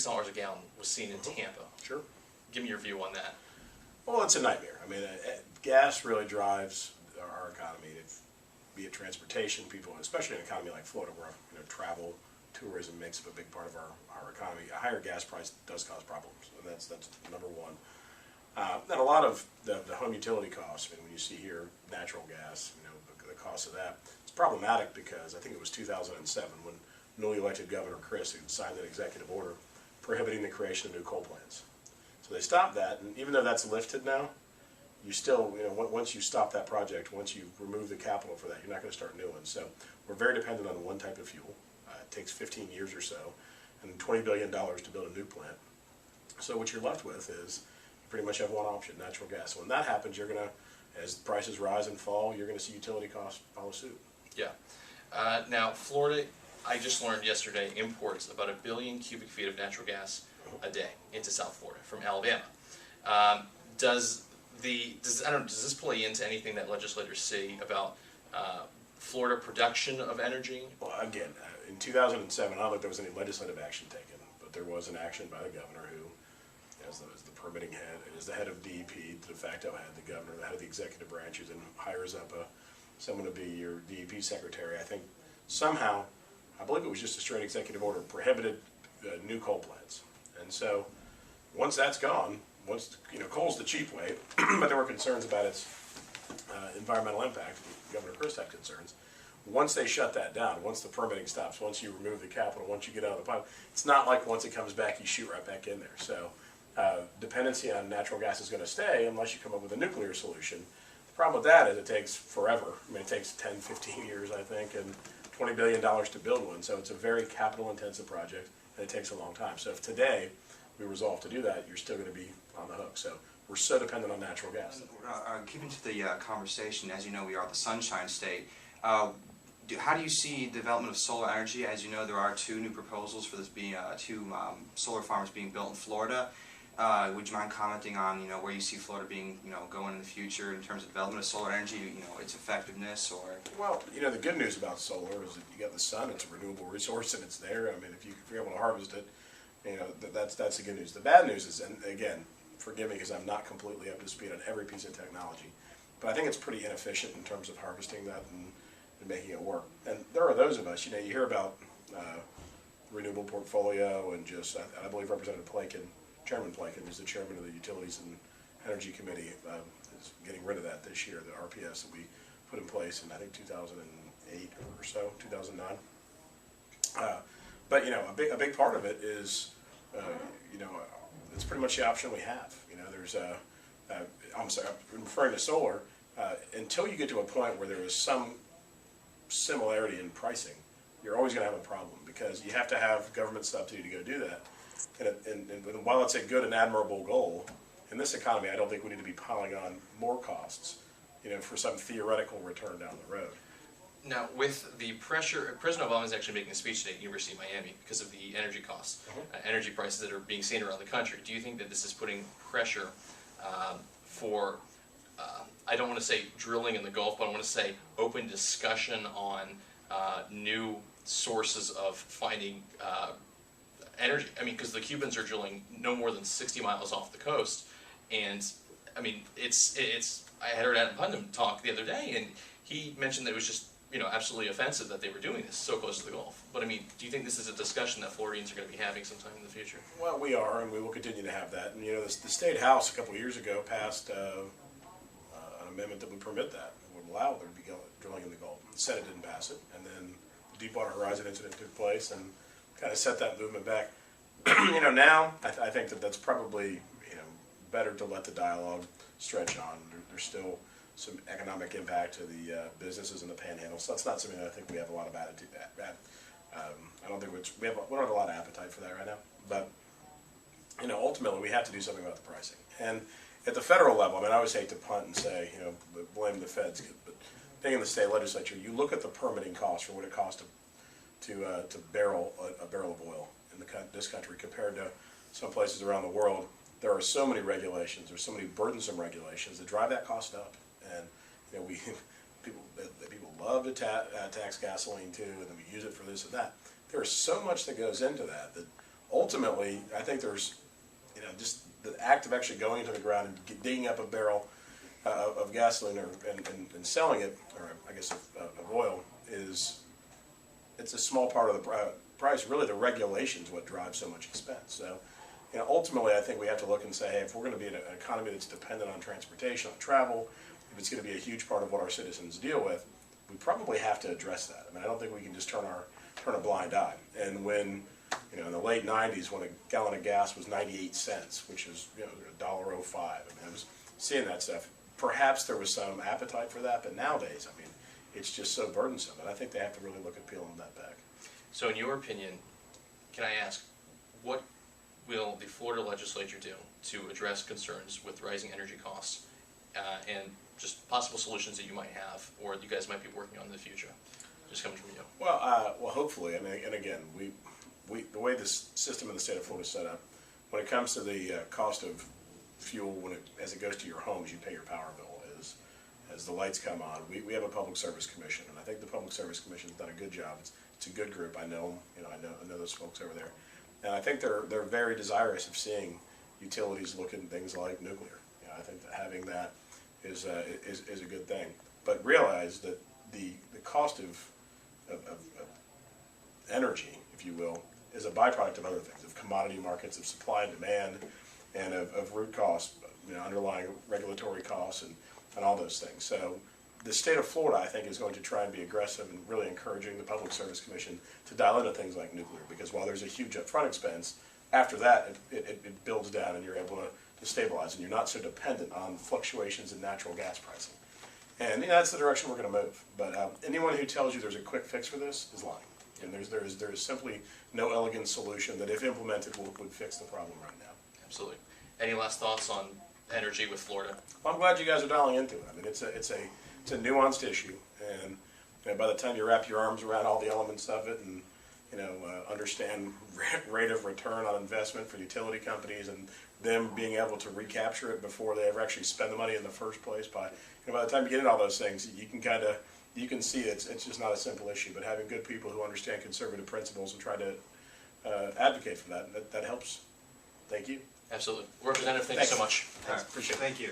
$6 a gallon was seen in Tampa. Sure. Give me your view on that. Well, it's a nightmare. I mean, gas really drives our economy. Be it transportation, people, especially in an economy like Florida, where travel, tourism makes up a big part of our economy. A higher gas price does cause problems, and that's number one. And a lot of the home utility costs. I mean, when you see here natural gas, the cost of that, it's problematic because I think it was 2007 when newly elected Governor Chris had signed an executive order prohibiting the creation of new coal plants. So they stopped that, and even though that's lifted now, you still, once you stop that project, once you remove the capital for that, you're not going to start new ones. So we're very dependent on one type of fuel. It takes 15 years or so, and $20 billion to build a new plant. So what you're left with is you pretty much have one option, natural gas. When that happens, you're going to, as prices rise and fall, you're going to see utility costs follow suit. Yeah. Now, Florida, I just learned yesterday, imports about 1 billion cubic feet of natural gas a day into South Florida from Alabama. Does this play into anything that legislators say about Florida production of energy? Well, again, in 2007, I don't think there was any legislative action taken, but there was an action by the governor who, as the permitting head, is the head of DEP, the de facto head, the governor, the head of the executive branch, and hires up someone to be your DEP secretary. I think somehow, I believe it was just a straight executive order, prohibited new coal plants. And so once that's gone, coal's the cheap way, but there were concerns about its environmental impact. Governor Chris had concerns. Once they shut that down, once the permitting stops, once you remove the capital, once you get out of the pipe, it's not like once it comes back you shoot right back in there. So dependency on natural gas is going to stay unless you come up with a nuclear solution. The problem with that is it takes forever. I mean, it takes 10, 15 years, I think, and $20 billion to build one. So it's a very capital-intensive project, and it takes a long time. So if today we resolve to do that, you're still going to be on the hook. So we're so dependent on natural gas. Keeping to the conversation, as you know, we are the Sunshine State. How do you see development of solar energy? As you know, there are 2 new proposals for this being two solar farms being built in Florida. Would you mind commenting on where you see Florida being going in the future in terms of development of solar energy? Its effectiveness, or well, the good news about solar is that you got the sun. It's a renewable resource and it's there. I mean, if you're able to harvest it, that's the good news. The bad news is, and again, forgive me because I'm not completely up to speed on every piece of technology, but I think it's pretty inefficient in terms of harvesting that and making it work. And there are those of us, you hear about renewable portfolio and just, I believe Representative Chairman Plankin, who's the chairman of the Utilities and Energy Committee, is getting rid of that this year, the RPS that we put in place in, I think, 2008 or so, 2009. But a big part of it is, it's pretty much the option we have. There's I'm sorry, I'm referring to solar. Until you get to a point where there is some similarity in pricing, you're always going to have a problem because you have to have government subsidy to go do that. And while it's a good and admirable goal, in this economy, I don't think we need to be piling on more costs, for some theoretical return down the road. Now, with the pressure, President Obama is actually making a speech today at University of Miami because of the energy costs, energy prices that are being seen around the country. Do you think that this is putting pressure for, I don't want to say drilling in the Gulf, but I want to say open discussion on new sources of finding energy? I mean, because the Cubans are drilling no more than 60 miles off the coast, and I mean, I had heard Adam Putnam talk the other day, and he mentioned that it was just absolutely offensive that they were doing this so close to the Gulf. But I mean, do you think this is a discussion that Floridians are going to be having sometime in the future? Well, we are, and we will continue to have that. And the State House a couple of years ago passed an amendment that would permit that, would allow there to be drilling in the Gulf. The Senate didn't pass it, and then the Deepwater Horizon incident took place and kind of set that movement back. Now I think that's probably better to let the dialogue stretch on. There's still some economic impact to the businesses in the Panhandle, so that's not something that I think we have a lot of attitude at. I don't think we don't have a lot of appetite for that right now. But ultimately we have to do something about the pricing. And at the federal level, I mean, I always hate to punt and say blame the feds, but being in the state legislature, you look at the permitting cost for what it costs to barrel a barrel of oil in this country compared to some places around the world. There are so many regulations, there's so many burdensome regulations that drive that cost up. And people love to tax gasoline too, and then we use it for this and that. There is so much that goes into that ultimately, I think there's, just the act of actually going into the ground and digging up a barrel of gasoline and selling it, or I guess of oil, it's a small part of the price. Really, the regulation's what drives so much expense. So, ultimately, I think we have to look and say, hey, if we're going to be in an economy that's dependent on transportation, on travel, if it's going to be a huge part of what our citizens deal with, we probably have to address that. I mean, I don't think we can just turn a blind eye. And when, in the late 90s, when a gallon of gas was 98 cents, which is, $1.05, I mean, I was seeing that stuff. Perhaps there was some appetite for that, but nowadays, I mean, it's just so burdensome, and I think they have to really look at peeling that back. So in your opinion, can I ask, what will the Florida legislature do to address concerns with rising energy costs and just possible solutions that you might have or you guys might be working on in the future? Just coming from you. Well, hopefully, I mean, and again, the way this system in the state of Florida is set up, when it comes to the cost of fuel, as it goes to your homes, you pay your power bill as the lights come on. We have a public service commission, and I think the public service commission's done a good job. It's a good group. I know them. I know those folks over there, and I think they're very desirous of seeing utilities look at things like nuclear. I think that having that is a good thing. But realize that the cost of energy, if you will, is a byproduct of other things, of commodity markets, of supply and demand, and of root costs, underlying regulatory costs and all those things. So the state of Florida, I think, is going to try and be aggressive and really encouraging the Public Service Commission to dial into things like nuclear, because while there's a huge upfront expense, after that it builds down and you're able to stabilize, and you're not so dependent on fluctuations in natural gas pricing. And that's the direction we're going to move. But anyone who tells you there's a quick fix for this is lying. And there is simply no elegant solution that, if implemented, would fix the problem right now. Absolutely. Any last thoughts on energy with Florida? Well, I'm glad you guys are dialing into it. I mean, it's a nuanced issue, and by the time you wrap your arms around all the elements of it, and understand rate of return on investment for utility companies, and them being able to recapture it before they ever actually spend the money in the first place, by the time you get into all those things, you can see it's just not a simple issue. But having good people who understand conservative principles and try to advocate for that helps. Thank you. Absolutely. Representative, thank you so much. Appreciate it. Thank you.